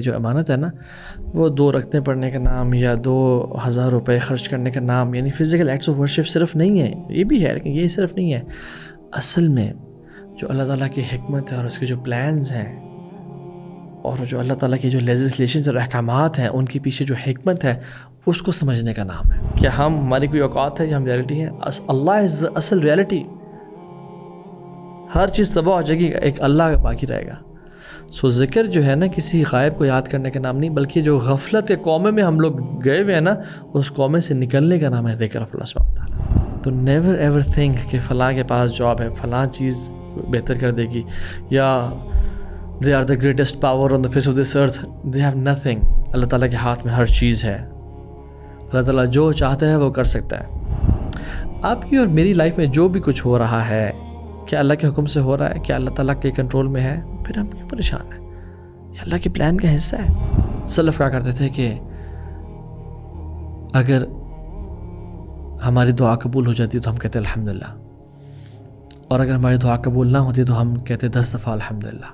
جو امانت ہے نا، وہ 2 رکعتیں پڑھنے کا نام یا 2000 روپے خرچ کرنے کا نام، یعنی فزیکل ایکٹس آف ورشپ صرف نہیں ہے، یہ بھی ہے لیکن یہ صرف نہیں ہے. اصل میں جو اللہ تعالیٰ کی حکمت ہے اور اس کے جو پلانز ہیں اور جو اللہ تعالیٰ کی جو لیجسلیشنز اور احکامات ہیں ان کے پیچھے جو حکمت ہے اس کو سمجھنے کا نام ہے. کیا ہماری کوئی اوقات ہے یا ہم ریئلٹی ہیں؟ اللہ از اصل ریئلٹی. ہر چیز تباہ ہو جائے گی، ایک اللہ باقی رہے گا. سو ذکر جو ہے نا کسی غائب کو یاد کرنے کا نام نہیں، بلکہ جو غفلت قومے میں ہم لوگ گئے ہوئے ہیں نا اس قومے سے نکلنے کا نام ہے ذکر اللہ سبحانہ وتعالیٰ. تو نیور ایور تھنک کہ فلاں کے پاس جاب ہے، فلاں چیز بہتر کر دے گی، یا they are the greatest power on the face of this earth. They have nothing. اللہ تعالیٰ کے ہاتھ میں ہر چیز ہے. اللہ تعالیٰ جو چاہتا ہے وہ کر سکتا ہے. آپ کی اور میری لائف میں جو بھی کچھ ہو رہا ہے کیا اللہ کے حکم سے ہو رہا ہے؟ کیا اللہ تعالیٰ کے کنٹرول میں ہے؟ پھر ہم کیوں پریشان ہیں؟ یہ اللہ کے پلان کا حصہ ہے. سلف کہا کرتے تھے کہ اگر ہماری دعا قبول ہو جاتی تو ہم کہتے الحمدللہ، اور اگر ہماری دعا قبول نہ ہوتی تو ہم کہتے 10 دفعہ الحمدللہ،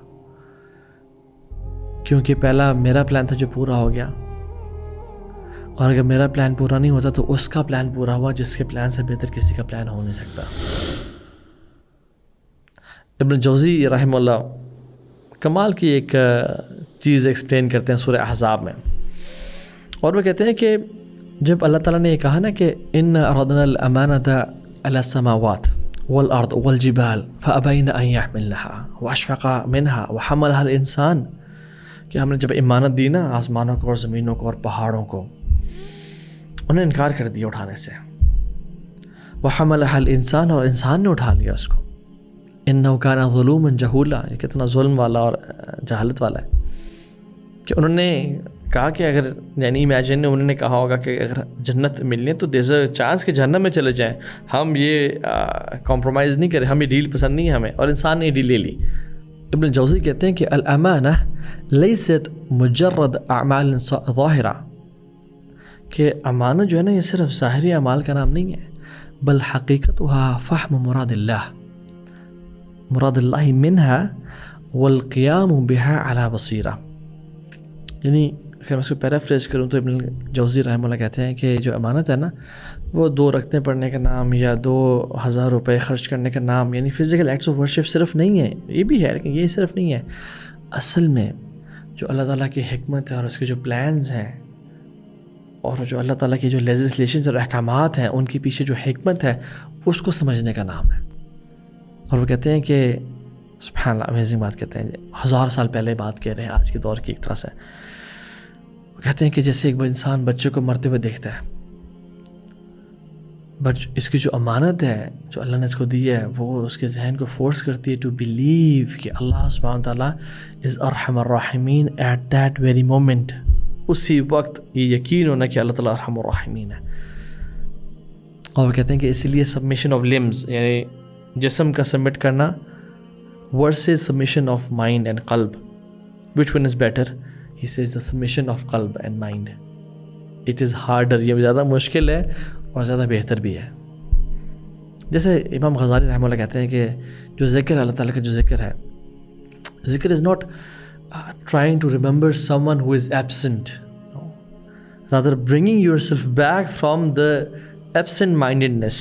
کیونکہ پہلا میرا پلان تھا جو پورا ہو گیا، اور اگر میرا پلان پورا نہیں ہوتا تو اس کا پلان پورا ہوا جس کے پلان سے بہتر کسی کا پلان ہو نہیں سکتا. ابن جوزی رحمہ اللہ کمال کی ایک چیز ایکسپلین کرتے ہیں سورہ احزاب میں، اور وہ کہتے ہیں کہ جب اللہ تعالیٰ نے یہ کہا نا کہ ان عرضنا الامانۃ علی السماوات والارض والجبال فابین ان یحملنها واشفق منها وحملها الانسان، کہ ہم نے جب امانت دی نا آسمانوں کو اور زمینوں کو اور پہاڑوں کو، انہیں انکار کر دیا اٹھانے سے. وحملها الانسان، اور انسان نے اٹھا لیا اس کو. انه كان ظلوما جهولا، یہ کتنا ظلم والا اور جہالت والا ہے. کہ انہوں نے کہا کہ اگر یعنی امیجن انہوں نے کہا ہوگا کہ اگر جنت ملنی ہے تو دیر از اے چانس کہ جہنم میں چلے جائیں، ہم یہ کمپرومائز نہیں کریں، ہم یہ ڈیل پسند نہیں ہے ہمیں، اور انسان نے یہ ڈیل لے لی. ابن جوزی کہتے ہیں کہ الامانہ لیست مجرد اعمال ظاہرہ، کہ امانت جو ہے نا یہ صرف ظاہری اعمال کا نام نہیں ہے، بل حقیقتها فہم مراد اللہ منہا والقیام بہا علی بصیرہ. یعنی اگر میں اس کو پیرافریز کروں تو ابن جوزی رحمہ اللہ کہتے ہیں کہ جو امانت ہے نا وہ 2 رکعتیں پڑھنے کا نام یا 2000 روپے خرچ کرنے کا نام، یعنی فزیکل ایکٹس آف ورشپ صرف نہیں ہے، یہ بھی ہے لیکن یہ صرف نہیں ہے. اصل میں جو اللہ تعالیٰ کی حکمت ہے اور اس کے جو پلانز ہیں اور جو اللہ تعالیٰ کی جو لیجسلیشنز اور احکامات ہیں ان کے پیچھے جو حکمت ہے اس کو سمجھنے کا نام ہے. اور وہ کہتے ہیں کہ سبحان اللہ، امیزنگ بات کہتے ہیں، 1000 سال پہلے بات کہہ رہے ہیں آج کے دور کی ایک طرح سے. وہ کہتے ہیں کہ جیسے ایک انسان بچے کو مرتے ہوئے دیکھتا ہے، بٹ اس کی جو امانت ہے جو اللہ نے اس کو دی ہے وہ اس کے ذہن کو فورس کرتی ہے ٹو بلیو کہ اللہ سبحانہ تعالیٰ از ارحم الراحمین ایٹ دیٹ ویری مومنٹ. اسی وقت یہ یقین ہونا کہ اللہ تعالیٰ ارحم الراحمین ہے. اور وہ کہتے ہیں کہ اسی لیے سبمیشن آف لمز، یعنی جسم کا سبمٹ کرنا versus submission of mind and قلب، which one is better? He says the submission of قلب and mind. It is harder, یہ زیادہ مشکل ہے اور زیادہ بہتر بھی ہے. جیسے امام غزالی رحمہ اللہ کہتے ہیں کہ جو ذکر اللہ تعالیٰ کا جو ذکر ہے، ذکر is not trying to remember someone who is absent, rather bringing yourself back from the absent mindedness.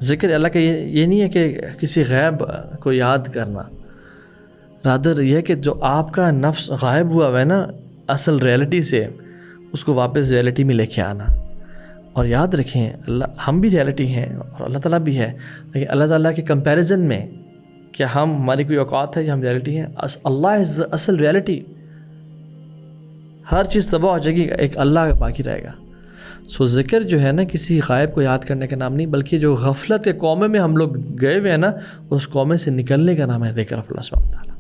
ذکر اللہ کا یہ نہیں ہے کہ کسی غائب کو یاد کرنا، رادر یہ کہ جو آپ کا نفس غائب ہوا ہے نا اصل ریئلٹی سے، اس کو واپس ریئلٹی میں لے کے آنا. اور یاد رکھیں اللہ، ہم بھی ریئلٹی ہیں اور اللہ تعالیٰ بھی ہے، لیکن اللہ تعالیٰ کے کمپیریزن میں کیا ہماری کوئی اوقات ہے یا ہم ریئلٹی ہیں؟ اللہ از اصل ریئلٹی. ہر چیز تباہ ہو جائے گی، ایک اللہ باقی رہے گا. سو ذکر جو ہے نا کسی غائب کو یاد کرنے کا نام نہیں، بلکہ جو غفلت قومے میں ہم لوگ گئے ہوئے ہیں نا اس قومے سے نکلنے کا نام ہے ذکر اللہ سبحانہ تعالیٰ.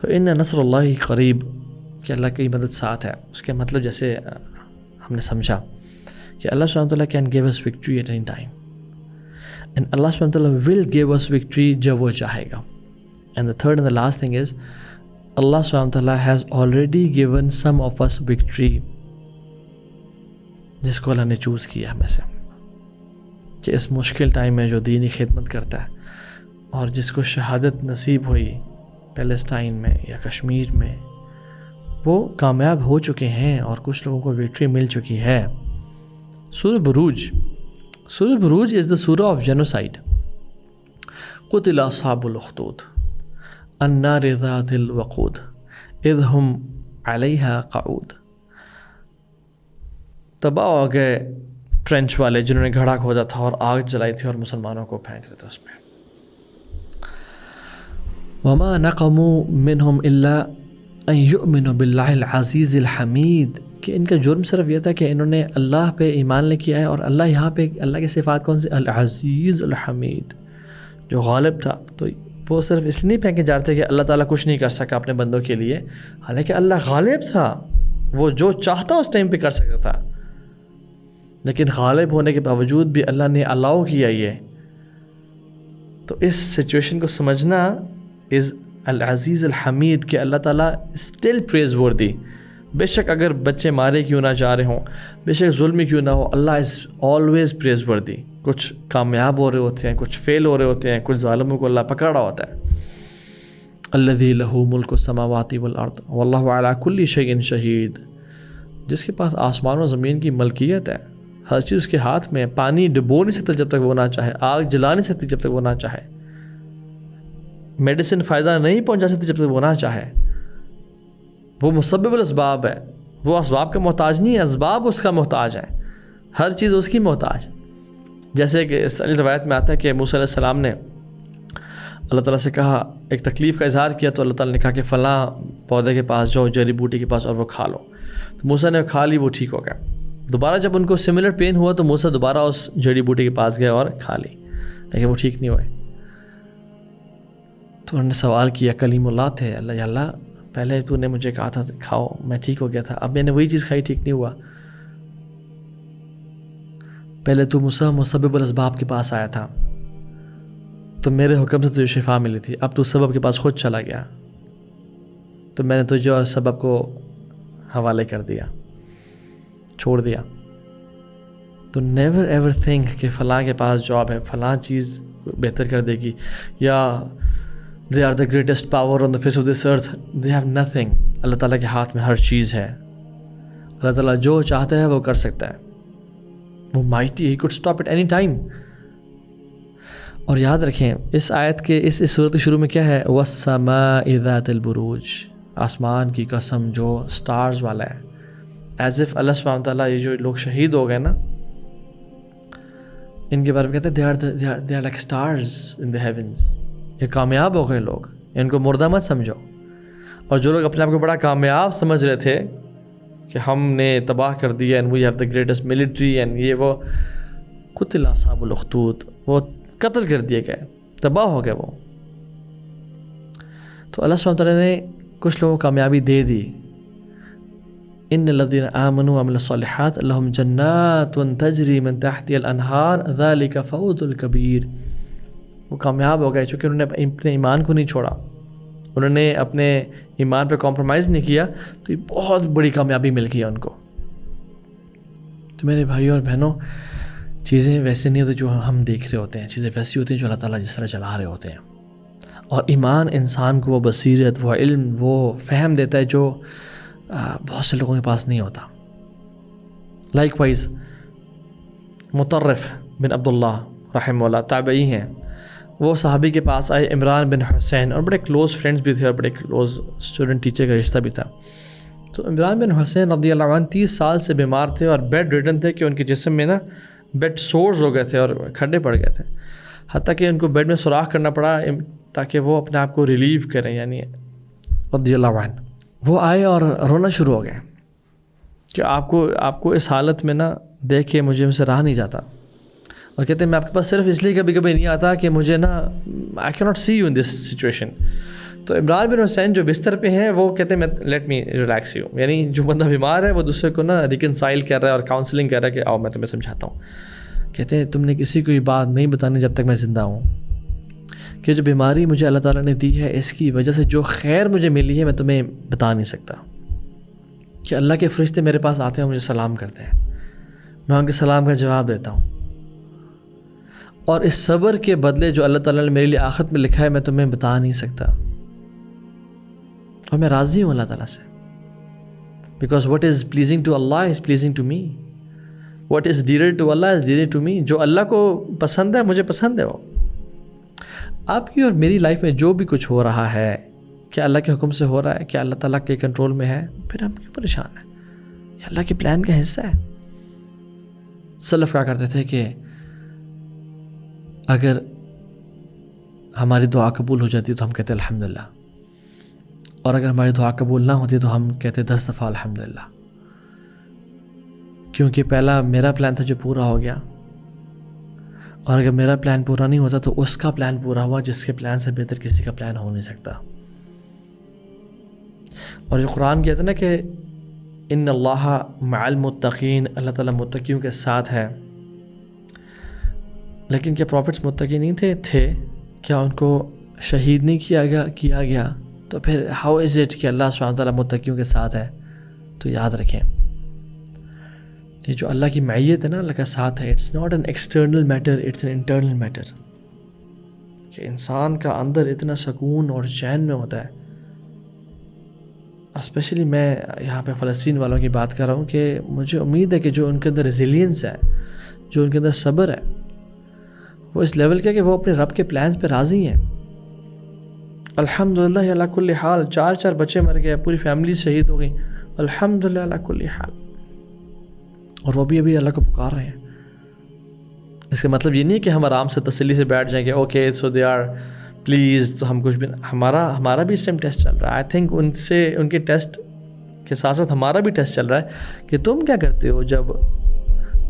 تو ان نصر اللہ قریب، کہ اللہ کی مدد ساتھ ہے. اس کے مطلب جیسے ہم نے سمجھا کہ اللہ سبحانہ تعالیٰ can give us victory at any time, and اللہ سبحانہ تعالیٰ ول گیو اس وکٹری جب وہ چاہے گا. And the third and the last thing is اللہ سبحانہ تعالیٰ has already given some of us victory, جس کو اللہ نے چوز کیا ہمیں سے، کہ اس مشکل ٹائم میں جو دینی خدمت کرتا ہے اور جس کو شہادت نصیب ہوئی پیلسٹائن میں یا کشمیر میں، وہ کامیاب ہو چکے ہیں اور کچھ لوگوں کو وکٹری مل چکی ہے۔ سورہ بروج از دا سورہ آف جینوسائڈ۔ قتل اصحاب الاخدود النار ذات الوقود اذ هم علیہا قعود۔ تباہ ہو گئے ٹرنچ والے جنہوں نے گھڑا کھودا تھا اور آگ جلائی تھی اور مسلمانوں کو پھینک رہے تھے اس میں۔ وما نقموا منهم الا ان يؤمنوا باللہ العزیز الحمید، کہ ان کا جرم صرف یہ تھا کہ انہوں نے اللہ پہ ایمان لے کیا ہے، اور اللہ یہاں پہ اللہ کی صفات کون سی؟ العزیز الحمید، جو غالب تھا۔ تو وہ صرف اس لیے نہیں پھینکے جا رہے تھے کہ اللہ تعالیٰ کچھ نہیں کر سکا اپنے بندوں کے لیے، حالانکہ اللہ غالب تھا، وہ جو چاہتا اس ٹائم پہ کر سکتا تھا، لیکن غالب ہونے کے باوجود بھی اللہ نے الاؤ کیا یہ۔ تو اس سچویشن کو سمجھنا از العزیز الحمید، کہ اللہ تعالیٰ اسٹل پریز وردی، بے شک اگر بچے مارے کیوں نہ جا رہے ہوں، بے شک ظلم کیوں نہ ہو، اللہ از آلویز پریز وردی۔ کچھ کامیاب ہو رہے ہوتے ہیں، کچھ فیل ہو رہے ہوتے ہیں، کچھ ظالموں کو اللہ پکڑا ہوتا ہے۔ الذی لہ ملک السماوات والارض واللہ علی کل شیء شہید، جس کے پاس آسمان و زمین کی ملکیت ہے، ہر چیز اس کے ہاتھ میں، پانی ڈبو نہیں سکتا جب تک وہ نہ چاہے، آگ جلا نہیں سکتی جب تک وہ نہ چاہے، میڈیسن فائدہ نہیں پہنچا سکتی جب تک وہ نہ چاہے۔ وہ مسبب الاسباب ہے، وہ اسباب کا محتاج نہیں ہے، اسباب اس کا محتاج ہے، ہر چیز اس کی محتاج۔ جیسے کہ اس روایت میں آتا ہے کہ موسیٰ علیہ السلام نے اللہ تعالیٰ سے کہا، ایک تکلیف کا اظہار کیا، تو اللہ تعالیٰ نے کہا کہ فلاں پودے کے پاس جاؤ، جڑی بوٹی کے پاس، اور وہ کھا لو۔ تو موسیٰ نے کھا لی، وہ ٹھیک ہو گیا۔ دوبارہ جب ان کو سملر پین ہوا تو موسیٰ دوبارہ اس جڑی بوٹی کے پاس گئے اور کھا لی، لیکن وہ ٹھیک نہیں ہوئے۔ تو انہوں نے سوال کیا، کلیم اللہ تھے، اللہ یا اللہ پہلے تو نے مجھے کہا تھا کھاؤ، میں ٹھیک ہو گیا تھا، اب میں نے وہی چیز کھائی، ٹھیک نہیں ہوا۔ پہلے تو مسبب الاسباب کے پاس آیا تھا، تو میرے حکم سے تجھے شفا ملی تھی، اب تو سبب کے پاس خود چلا گیا، تو میں نے تجھے اور سبب کو حوالے کر دیا، چھوڑ دیا۔ تو نیور ایور تھنک کہ فلاں کے پاس جاب ہے، فلاں چیز بہتر کر دے گی، یا they are the greatest power on the face of this earth. They have nothing. اللہ تعالیٰ کے ہاتھ میں ہر چیز ہے، اللہ تعالیٰ جو چاہتا ہے وہ کر سکتا ہے، وہ mighty, he could stop at any time۔ اور یاد رکھیں اس آیت کے اس سورت کے شروع میں کیا ہے؟ وَالسَّمَاءِ ذَاتِ الْبُرُوجِ، آسمان کی قسم جو سٹارز والا ہے، ایز اف اللہ سبحانہ وتعالیٰ یہ جو لوگ شہید ہو گئے نا، ان کے بارے میں کہتے ہیں they are like stars in the heavens، یہ کامیاب ہو گئے لوگ، ان کو مردہ مت سمجھو۔ اور جو لوگ اپنے آپ کو بڑا کامیاب سمجھ رہے تھے کہ ہم نے تباہ کر دیا، and we have the greatest military and یہ وہ، قتل اصحاب الاخدود، وہ قتل کر دیے گئے، تباہ ہو گئے وہ۔ تو اللہ سبحانہ وتعالیٰ نے کچھ لوگوں کو کامیابی دے دی، ان الذین آمنوا وعملوا الصالحات لهم جنات تجری من تحتها الانہار ذلک فوز الکبیر۔ وہ کامیاب ہو گئے چونکہ انہوں نے اپنے ایمان کو نہیں چھوڑا، انہوں نے اپنے ایمان پہ کمپرومائز نہیں کیا، تو یہ بہت بڑی کامیابی مل گئی ان کو۔ تو میرے بھائیوں اور بہنوں، چیزیں ویسے نہیں ہوتی جو ہم دیکھ رہے ہوتے ہیں، چیزیں ویسی ہوتی ہیں جو اللہ تعالیٰ جس طرح چلا رہے ہوتے ہیں۔ اور ایمان انسان کو وہ بصیرت، وہ علم، وہ فہم دیتا ہے جو بہت سے لوگوں کے پاس نہیں ہوتا۔ لائک وائز مطرف بن عبداللہ رحمہ اللہ تابعی ہیں، وہ صحابی کے پاس آئے، عمران بن حسین، اور بڑے کلوز فرینڈز بھی تھے اور بڑے کلوز اسٹوڈنٹ ٹیچر کا رشتہ بھی تھا۔ تو عمران بن حسین رضی اللہ عنہ 30 سال سے بیمار تھے اور بیڈ ریڈن تھے، کہ ان کے جسم میں نا بیڈ سورز ہو گئے تھے اور کھڈے پڑ گئے تھے، حتیٰ کہ ان کو بیڈ میں سوراخ کرنا پڑا تاکہ وہ اپنے آپ کو ریلیو کریں، یعنی رضی اللہ عنہ۔ وہ آئے اور رونا شروع ہو گئے کہ آپ کو اس حالت میں نا دیکھ کے مجھے سے رہا نہیں جاتا، اور کہتے ہیں میں آپ کے پاس صرف اس لیے کبھی کبھی نہیں آتا کہ مجھے نا آئی کی not see you in this situation. تو عمران بن حسین جو بستر پہ ہیں وہ کہتے ہیں لیٹ می ریلیکس یو، یعنی جو بندہ بیمار ہے وہ دوسرے کو نا ریکنسائل کر رہا ہے اور کاؤنسلنگ کر رہا ہے کہ آؤ میں تمہیں سمجھاتا ہوں۔ کہتے ہیں تم نے کسی کو یہ بات نہیں بتانی جب تک میں زندہ ہوں، کہ جو بیماری مجھے اللہ تعالیٰ نے دی ہے اس کی وجہ سے جو خیر مجھے ملی ہے میں تمہیں بتا نہیں سکتا، کہ اللہ کے فرشتے میرے پاس آتے ہیں مجھے سلام کرتے ہیں، میں ان کے سلام کا جواب دیتا ہوں، اور اس صبر کے بدلے جو اللہ تعالیٰ نے میرے لیے آخرت میں لکھا ہے میں تمہیں بتا نہیں سکتا۔ اور میں راضی ہوں اللہ تعالیٰ سے. Because what is pleasing to Allah is pleasing to me. What is dear to Allah is dear to me. جو اللہ کو پسند ہے مجھے پسند ہے. وہ آپ کی اور میری لائف میں جو بھی کچھ ہو رہا ہے, کیا اللہ کے حکم سے ہو رہا ہے, کیا اللہ تعالیٰ کے کنٹرول میں ہے, پھر ہم کیوں پریشان ہیں؟ یہ اللہ کے پلان کا حصہ ہے. سلف کہا کرتے تھے کہ اگر ہماری دعا قبول ہو جاتی تو ہم کہتے الحمدللہ, اور اگر ہماری دعا قبول نہ ہوتی تو ہم کہتے 10 دفعہ الحمدللہ, کیونکہ پہلا میرا پلان تھا جو پورا ہو گیا, اور اگر میرا پلان پورا نہیں ہوتا تو اس کا پلان پورا ہوا جس کے پلان سے بہتر کسی کا پلان ہو نہیں سکتا. اور جو قرآن کہتا ہے نا کہ ان اللہ مع المتقین, اللہ تعالیٰ متقیوں کے ساتھ ہے. لیکن کیا پروفٹس متقی نہیں تھے؟ کیا ان کو شہید نہیں کیا گیا؟ تو پھر ہاؤ از اٹ کہ اللہ سبحانہ وتعالیٰ متقیوں کے ساتھ ہے؟ تو یاد رکھیں یہ جو اللہ کی معیت ہے نا, اللہ کا ساتھ ہے, it's not an external matter, it's an internal matter. کہ انسان کا اندر اتنا سکون اور چین میں ہوتا ہے. اسپیشلی میں یہاں پہ فلسطین والوں کی بات کر رہا ہوں کہ مجھے امید ہے کہ جو ان کے اندر ریزیلینس ہے, جو ان کے اندر صبر ہے, وہ اس لیول کا کہ وہ اپنے رب کے پلانز پہ راضی ہیں. الحمدللہ علی کل حال, 4 بچے مر گئے, پوری فیملی شہید ہو گئی, الحمدللہ علی کل حال, اور وہ بھی ابھی اللہ کو پکار رہے ہیں. اس کا مطلب یہ نہیں کہ ہم آرام سے تسلی سے بیٹھ جائیں کہ okay so they are please, تو ہم کچھ بھی, ہمارا بھی اس ٹائم ٹیسٹ چل رہا ہے. آئی تھنک ان کے ٹیسٹ کے ساتھ ساتھ ہمارا بھی ٹیسٹ چل رہا ہے کہ تم کیا کرتے ہو جب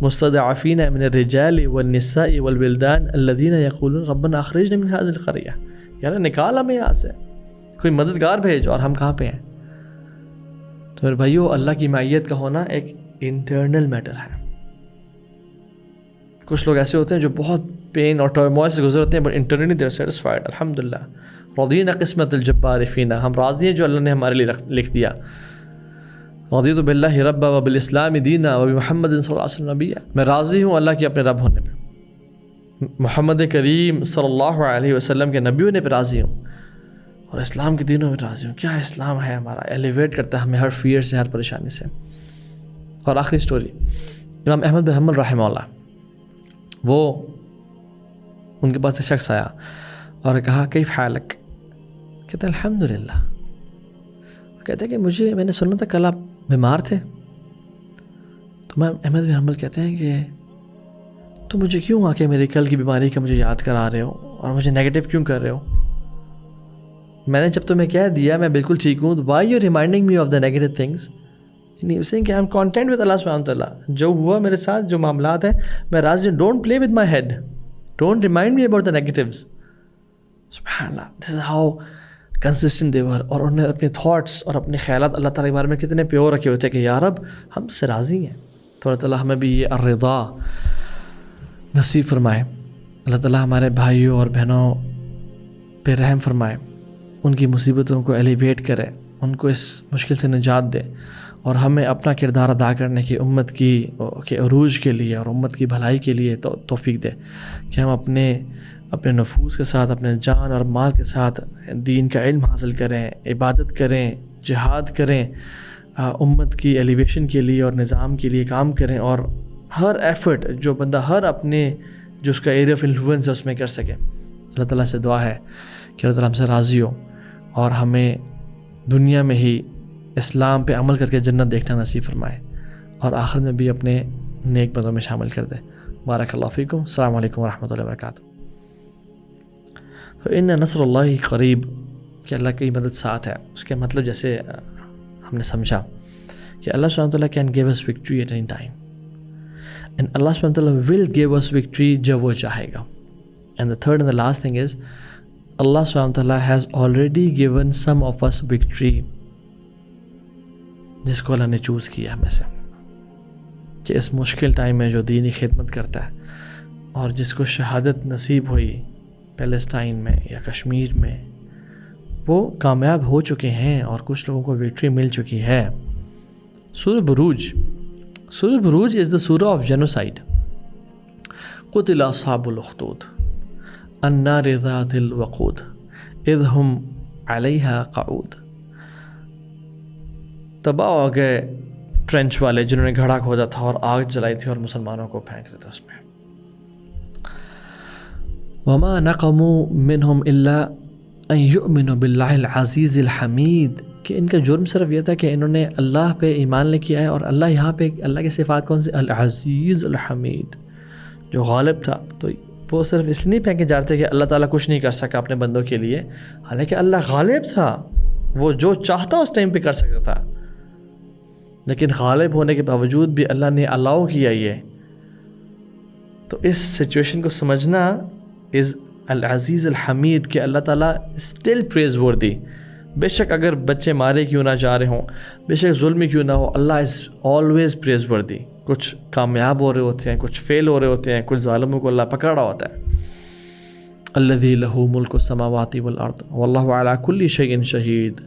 مستضعفین من الرجال والنساء والولدان الذین یقولون ربنا اخرجنا من هذه القرية, یار نکال ہمیں یہاں سے, کوئی مددگار بھیج, اور ہم کہاں پہ ہیں؟ تو میرے بھائیو, اللہ کی معیت کا ہونا ایک انٹرنل میٹر ہے. کچھ لوگ ایسے ہوتے ہیں جو بہت پین اور ٹرموائل سے گزر ہوتے ہیں, but internally they are satisfied. الحمدللہ رضینا قسمت الجبار فینا, ہم راضی ہیں جو اللہ نے ہمارے لیے لکھ دیا. رضیت باللہ ربا وبالاسلام دینا وبمحمد صلی اللہ علیہ وسلم نبیا, میں راضی ہوں اللہ کے اپنے رب ہونے پہ, محمد کریم صلی اللہ علیہ وسلم کے نبی ہونے پہ راضی ہوں, اور اسلام کے دینوں میں راضی ہوں. کیا اسلام ہے ہمارا, ایلیویٹ کرتا ہے ہمیں ہر فیئر سے, ہر پریشانی سے. اور آخری سٹوری, امام احمد بن حنبل رحمہ اللہ, وہ ان کے پاس ایک شخص آیا اور کہا کیف حالک, کہتے الحمدللہ. کہتے کہ میں نے سنا تھا کل آپ بیمار تھے. تو امام احمد بن حنبل کہتے ہیں کہ تو مجھے کیوں آ کے میری کل کی بیماری کا مجھے یاد کرا رہے ہو, اور مجھے نیگیٹو کیوں کر رہے ہو؟ میں نے جب تمہیں کہہ دیا میں بالکل ٹھیک ہوں, why you reminding me of the negative things? کہ آئی ایم کانٹینٹ ود اللہ سبحانہ وتعالیٰ, جو ہوا میرے ساتھ, جو معاملات ہیں میں راضی ہوں. Don't play with my head, don't remind me about the negatives. سبحان اللہ, دس از ہاؤ کنسسٹنٹ دے ور. اور انہوں نے اپنے تھاٹس اور اپنے خیالات اللہ تعالیٰ کے بارے میں کتنے پیور رکھے ہوئے تھے کہ یا رب ہم سے راضی ہیں. تو اللہ تعالیٰ ہمیں بھی یہ الرضا نصیب فرمائے. اللہ تعالیٰ ہمارے بھائیوں اور بہنوں پہ رحم فرمائے, ان کی مصیبتوں کو ایلیویٹ کرے, ان کو اس مشکل سے نجات دے, اور ہمیں اپنا کردار ادا کرنے کی امت کے عروج کے لیے اور امت کی بھلائی کے لیے توفیق دے کہ ہم اپنے نفوس کے ساتھ, اپنے جان اور مال کے ساتھ دین کا علم حاصل کریں, عبادت کریں, جہاد کریں, امت کی ایلیویشن کے لیے اور نظام کے لیے کام کریں, اور ہر ایفرٹ جو بندہ جو اس کا ایریا آف انفلوئنس ہے اس میں کر سکے. اللہ تعالیٰ سے دعا ہے کہ اللہ تعالیٰ ہم سے راضی ہو اور ہمیں دنیا میں ہی اسلام پہ عمل کر کے جنت دیکھنا نصیب فرمائے, اور آخر میں بھی اپنے نیک بندوں میں شامل کر دے. بارک اللہ فیکم. السلام علیکم ورحمۃ اللہ وبرکاتہ. تو ان نصر اللہ قریب, کہ اللہ کی مدد ساتھ ہے, اس کے مطلب جیسے ہم نے سمجھا کہ اللہ سبحانہ وتعالیٰ can give us victory at any time, and اللہ سبحانہ وتعالیٰ ول گیو اس وکٹری جب وہ چاہے گا. And the third and the last thing is اللہ سبحانہ وتعالیٰ has already given some of us victory, جس کو اللہ نے چوز کیا ہمیں سے, کہ اس مشکل ٹائم میں جو دینی خدمت کرتا ہے اور جس کو شہادت نصیب ہوئی پیلسٹائن میں یا کشمیر میں, وہ کامیاب ہو چکے ہیں اور کچھ لوگوں کو وکٹری مل چکی ہے. سورہ بروج از دا سورہ آف جینوسائڈ. قتل اصحاب الاخدود النار ذات الوقود اذ هم علیہا قعود تباہ ہو گئے ٹرنچ والے جنہوں نے گھڑا کھودا تھا اور آگ جلائی تھی اور مسلمانوں کو پھینک رہے تھے اس میں. وما نقموا منهم الا ان يؤمنوا بالله العزیز الحمید، کہ ان کا جرم صرف یہ تھا کہ انہوں نے اللہ پہ ایمان لے کے آئے، اور اللہ یہاں پہ اللہ کی صفات کون سی؟ العزیز الحمید، جو غالب تھا. تو وہ صرف اس لیے نہیں پھینکے جا رہے تھے کہ اللہ تعالیٰ کچھ نہیں کر سکا اپنے بندوں کے لیے، حالانکہ اللہ غالب تھا، وہ جو چاہتا اس ٹائم پہ کر سکتا تھا، لیکن غالب ہونے کے باوجود بھی اللہ نے الاؤ کیا یہ. تو اس سچویشن کو سمجھنا از العزیز الحمید کہ اللہ تعالیٰ اسٹل پریز وردی. بے شک اگر بچے مارے کیوں نہ جا رہے ہوں، بے شک ظلم کیوں نہ ہو، اللہ از آلویز پریز وردی. کچھ کامیاب ہو رہے ہوتے ہیں، کچھ فیل ہو رہے ہوتے ہیں، کچھ ظالموں کو اللہ پکڑا ہوتا ہے. الذی لہ ملک السماوات والارض واللہ علی کل شیء شہید،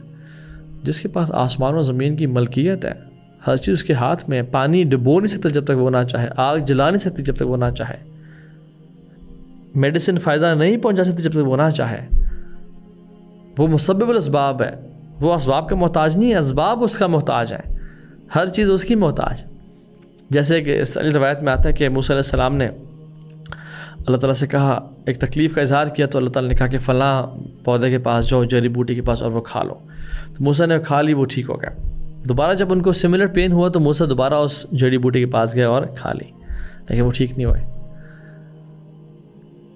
جس کے پاس آسمان و زمین کی ملکیت ہے، ہر چیز اس کے ہاتھ میں. پانی ڈبو نہیں سکتا جب تک وہ نہ چاہے، آگ جلا نہیں سکتی جب تک وہ نہ چاہے، میڈیسن فائدہ نہیں پہنچا سکتی جب تک وہ نہ چاہے. وہ مسبب الاسباب ہے، وہ اسباب کا محتاج نہیں ہے، اسباب اس کا محتاج ہے، ہر چیز اس کی محتاج. جیسے کہ اس روایت میں آتا ہے کہ موسیٰ علیہ السلام نے اللہ تعالیٰ سے کہا، ایک تکلیف کا اظہار کیا، تو اللہ تعالیٰ نے کہا کہ فلاں پودے کے پاس جاؤ، جڑی بوٹی کے پاس، اور وہ کھا لو. تو موسیٰ نے کھا لی، وہ ٹھیک ہو گیا. دوبارہ جب ان کو سملر پین ہوا تو موسیٰ دوبارہ اس جڑی بوٹی کے پاس گئے اور کھا لی، لیکن وہ ٹھیک نہیں ہوئے.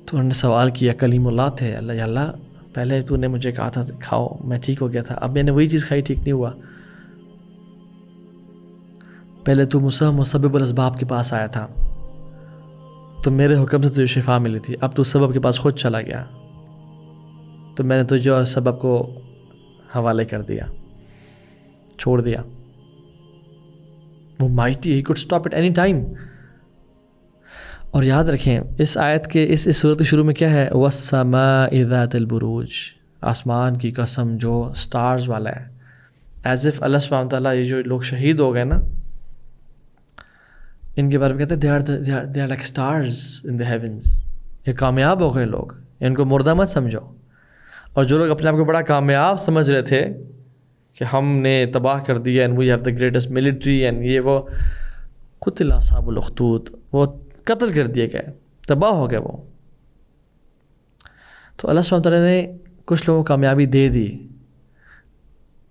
تو انہوں نے سوال کیا، کلیم اللہ تھے، اللہ یا اللہ پہلے تو نے مجھے کہا تھا کھاؤ، میں ٹھیک ہو گیا تھا، اب میں نے وہی چیز کھائی، ٹھیک نہیں ہوا. پہلے تو مسبب الاسباب کے پاس آیا تھا تو میرے حکم سے تجھے شفا ملی تھی، اب تو سبب کے پاس خود چلا گیا تو میں نے تجھے اور سبب کو حوالے کر دیا، چھوڑ دیا. وہ mighty, he could stop it any time. اور یاد رکھیں اس آیت کے اس صورت کے شروع میں کیا ہے؟ وَالسَّمَاءِ ذَاتِ الْبُرُوجِ، آسمان کی قسم جو سٹارز والا ہے. ایز اف اللہ سبحانہ وتعالیٰ یہ جو لوگ شہید ہو گئے نا، ان کے بارے میں کہتے ہیں they are like stars in the heavens. یہ کامیاب ہو گئے لوگ، ان کو مردہ مت سمجھو. اور جو لوگ اپنے آپ کو بڑا کامیاب سمجھ رہے تھے کہ ہم نے تباہ کر دیا and we have the greatest military and یہ وہ، قتل اصحاب الاخدود، وہ قتل کر دیے گئے، تباہ ہو گئے وہ. تو اللہ سبحانہ تعالیٰ نے کچھ لوگوں کو کامیابی دے دی.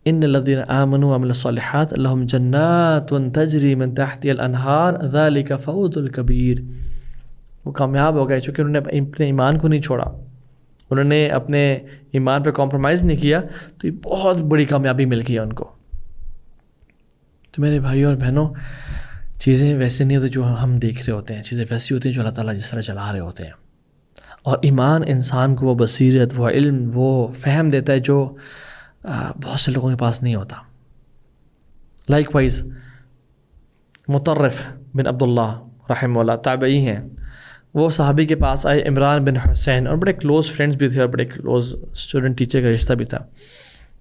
ان الذین آمنوا وعملوا الصالحات لهم جنات تجری من تحتها الانہار ذلک فوز الکبیر. وہ کامیاب ہو گئے چونکہ انہوں نے اپنے ایمان کو نہیں چھوڑا، انہوں نے اپنے ایمان پہ کمپرومائز نہیں کیا، تو یہ بہت بڑی کامیابی مل گئی ان کو. تو میرے بھائیوں اور بہنوں، چیزیں ویسے نہیں ہوتی جو ہم دیکھ رہے ہوتے ہیں، چیزیں ویسی ہوتی ہیں جو اللہ تعالیٰ جس طرح چلا رہے ہوتے ہیں. اور ایمان انسان کو وہ بصیرت، وہ علم، وہ فہم دیتا ہے جو بہت سے لوگوں کے پاس نہیں ہوتا. لائک وائز مطرف بن عبداللہ رحمہ اللہ تابعی ہیں، وہ صحابی کے پاس آئے، عمران بن حسین، اور بڑے کلوز فرینڈز بھی تھے اور بڑے کلوز اسٹوڈنٹ ٹیچر کا رشتہ بھی تھا.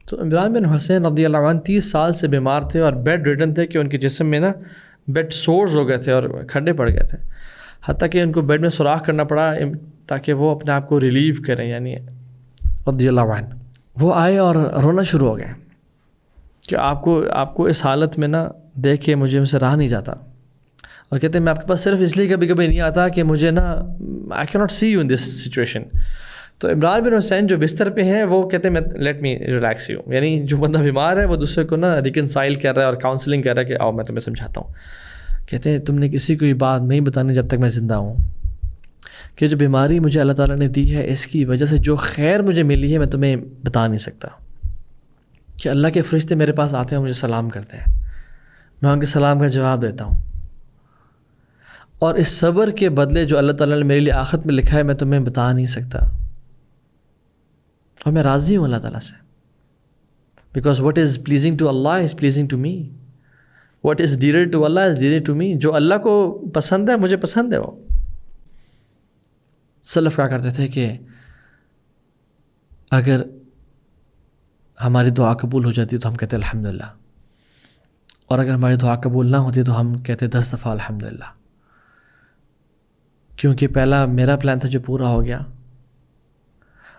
تو عمران بن حسین رضی اللہ عنہ 30 سال سے بیمار تھے اور بیڈ ریڈن تھے کہ ان کے جسم میں نا بیڈ سورز ہو گئے تھے اور کھڈے پڑ گئے تھے، حتیٰ کہ ان کو بیڈ میں سوراخ کرنا پڑا تاکہ وہ اپنے آپ کو ریلیو کریں، یعنی رضی اللہ عنہ. وہ آئے اور رونا شروع ہو گئے کہ آپ کو اس حالت میں نا دیکھ کے مجھے سے رہا نہیں جاتا، اور کہتے ہیں میں آپ کے پاس صرف اس لیے کبھی کبھی نہیں آتا کہ مجھے نا آئی کی not see you in this situation. تو عمران بن حسین جو بستر پہ ہیں وہ کہتے ہیں میں لیٹ می ریلیکس یو، یعنی جو بندہ بیمار ہے وہ دوسرے کو نا ریکنسائل کر رہا ہے اور کاؤنسلنگ کر رہا ہے کہ آؤ میں تمہیں سمجھاتا ہوں. کہتے ہیں تم نے کسی کو یہ بات نہیں بتانی جب تک میں زندہ ہوں، کہ جو بیماری مجھے اللہ تعالیٰ نے دی ہے اس کی وجہ سے جو خیر مجھے ملی ہے میں تمہیں بتا نہیں سکتا. کہ اللہ کے فرشتے میرے پاس آتے ہیں، مجھے سلام کرتے ہیں، میں ان کے سلام کا جواب دیتا ہوں، اور اس صبر کے بدلے جو اللہ تعالیٰ نے میرے لیے آخرت میں لکھا ہے میں تمہیں بتا نہیں سکتا. اور میں راضی ہوں اللہ تعالیٰ سے، because what is pleasing to Allah is pleasing to me, what is dear to Allah is dear to me. جو اللہ کو پسند ہے مجھے پسند ہے. وہ سلف کیا کرتے تھے کہ اگر ہماری دعا قبول ہو جاتی تو ہم کہتے الحمدللہ، اور اگر ہماری دعا قبول نہ ہوتی تو ہم کہتے 10 دفعہ الحمدللہ، کیونکہ پہلا میرا پلان تھا جو پورا ہو گیا،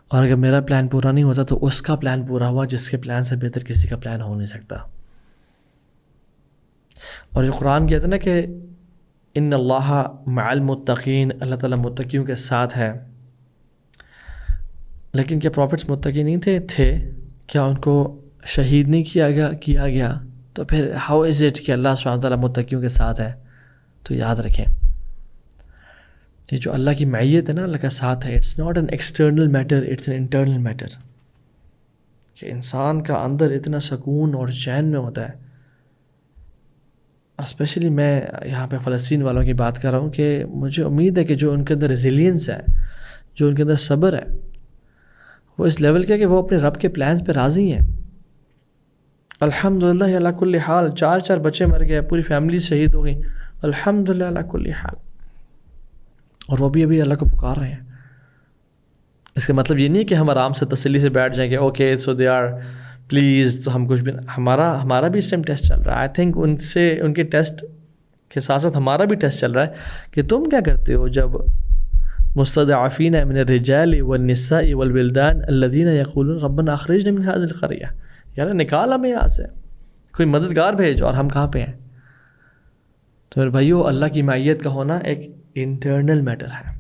اور اگر میرا پلان پورا نہیں ہوتا تو اس کا پلان پورا ہوا جس کے پلان سے بہتر کسی کا پلان ہو نہیں سکتا. اور جو قرآن کہتے ہیں نا کہ ان اللہ مع المتقین، اللہ تعالیٰ متقیوں کے ساتھ ہے، لیکن کیا پروفٹس متقی نہیں تھے؟ کیا ان کو شہید نہیں کیا گیا؟ تو پھر ہاؤ از اٹ کہ اللہ سبحانہ وتعالیٰ متقیوں کے ساتھ ہے؟ تو یاد رکھیں یہ جو اللہ کی معیت ہے نا، اللہ کا ساتھ ہے، it's not an external matter, it's an internal matter, کہ انسان کا اندر اتنا سکون اور چین میں ہوتا ہے. اسپیشلی میں یہاں پہ فلسطین والوں کی بات کر رہا ہوں کہ مجھے امید ہے کہ جو ان کے اندر ریزیلینس ہے، جو ان کے اندر صبر ہے، وہ اس لیول کا کہ وہ اپنے رب کے پلانز پہ راضی ہیں. الحمدللہ علی کل حال، 4 بچے مر گئے، پوری فیملی شہید ہو گئی، الحمدللہ علی کل حال، اور وہ بھی ابھی اللہ کو پکار رہے ہیں. اس کا مطلب یہ نہیں کہ ہم آرام سے تسلی سے بیٹھ جائیں کہ okay so they are please, تو ہم کچھ بھی، ہمارا بھی اس ٹائم ٹیسٹ چل رہا ہے. آئی تھنک ان کے ٹیسٹ کے ساتھ ساتھ ہمارا بھی ٹیسٹ چل رہا ہے کہ تم کیا کرتے ہو جب مستضعفین من الرجال والنساء والولدان الذین یقولون ربنا اخرجنا من هذه القریہ، یار نکال ہمیں یہاں سے، کوئی مددگار بھیج، اور ہم کہاں پہ ہیں؟ تو میرے بھائیو، اللہ کی معیت کا ہونا ایک انٹرنل میٹر ہے.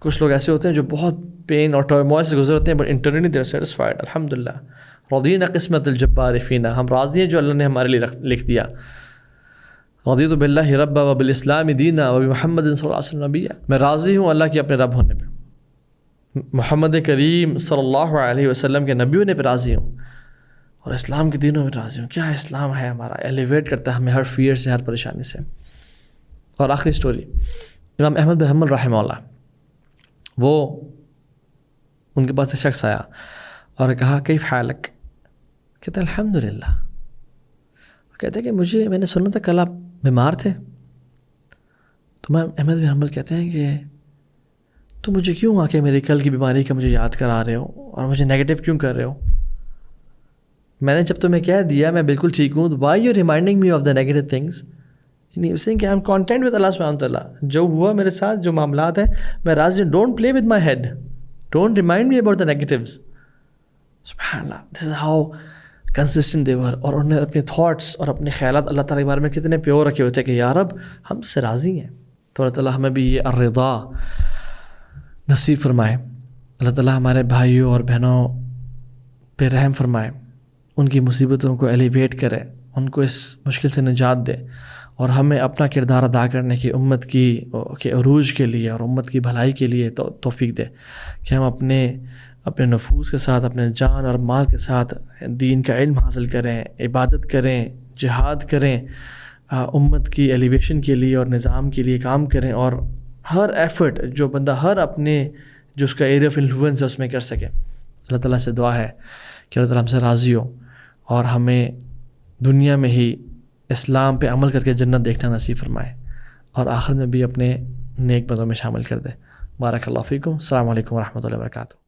کچھ لوگ ایسے ہوتے ہیں جو بہت پین اور ٹرموائل سے گزر ہوتے ہیں، but internally they are satisfied. الحمدللہ رضینا قسمت الجبار فینا، ہم راضی ہیں جو اللہ نے ہمارے لیے لکھ دیا. رضیت باللہ ربا وبالاسلام دینا وبمحمد صلی اللہ علیہ وسلم نبیا، میں راضی ہوں اللہ کے اپنے رب ہونے پہ، محمد کریم صلی اللہ علیہ وسلم کے نبی ہونے پہ راضی ہوں، اور اسلام کے دینوں میں راضی ہوں. کیا اسلام ہے ہمارا، ایلیویٹ کرتا ہے ہمیں ہر فیئر سے، ہر پریشانی سے. اور آخری سٹوری، امام احمد بن حنبل رحمہ اللہ، وہ ان کے پاس ایک شخص آیا اور کہا کیف حالک؟ کہتے ہیں الحمدللہ. کہتے ہیں کہ میں نے سنا تھا کل آپ بیمار تھے. تو امام احمد بن حنبل کہتے ہیں کہ تو مجھے کیوں آ کے میری کل کی بیماری کا مجھے یاد کرا رہے ہو اور مجھے نیگیٹو کیوں کر رہے ہو؟ میں نے جب تمہیں کہہ دیا میں بالکل ٹھیک ہوں، why you reminding me of the negative things? کہ آئی ایم کانٹینٹ ود اللہ سبحانہ وتعالیٰ، جو ہوا میرے ساتھ، جو معاملات ہیں میں راضی ہوں. Don't play with my head, don't remind me about the negatives. سبحان اللہ، دس از ہاؤ کنسسٹنٹ دے ور. اور انہوں نے اپنے تھاٹس اور اپنے خیالات اللہ تعالیٰ کے بارے میں کتنے پیور رکھے ہوئے تھے کہ یا رب ہم سے راضی ہیں. تو اللہ تعالیٰ ہمیں بھی یہ الرضا نصیب فرمائے. اللہ تعالیٰ ہمارے بھائیوں اور بہنوں پہ رحم فرمائے، ان کی مصیبتوں کو ایلیویٹ کرے، ان کو اس مشکل سے نجات دے، اور ہمیں اپنا کردار ادا کرنے کی، امت کے عروج کے لیے اور امت کی بھلائی کے لیے توفیق دے کہ ہم اپنے نفوس کے ساتھ، اپنے جان اور مال کے ساتھ دین کا علم حاصل کریں، عبادت کریں، جہاد کریں، امت کی ایلیویشن کے لیے اور نظام کے لیے کام کریں، اور ہر ایفرٹ جو بندہ جو اس کا ایریا آف انفلوئنس ہے اس میں کر سکے. اللہ تعالیٰ سے دعا ہے کہ اللہ تعالیٰ ہم سے راضی ہو اور ہمیں دنیا میں ہی اسلام پہ عمل کر کے جنت دیکھنا نصیب فرمائے، اور آخر میں بھی اپنے نیک بندوں میں شامل کر دے. بارک اللہ فیکم. السلام علیکم ورحمۃ اللہ وبرکاتہ.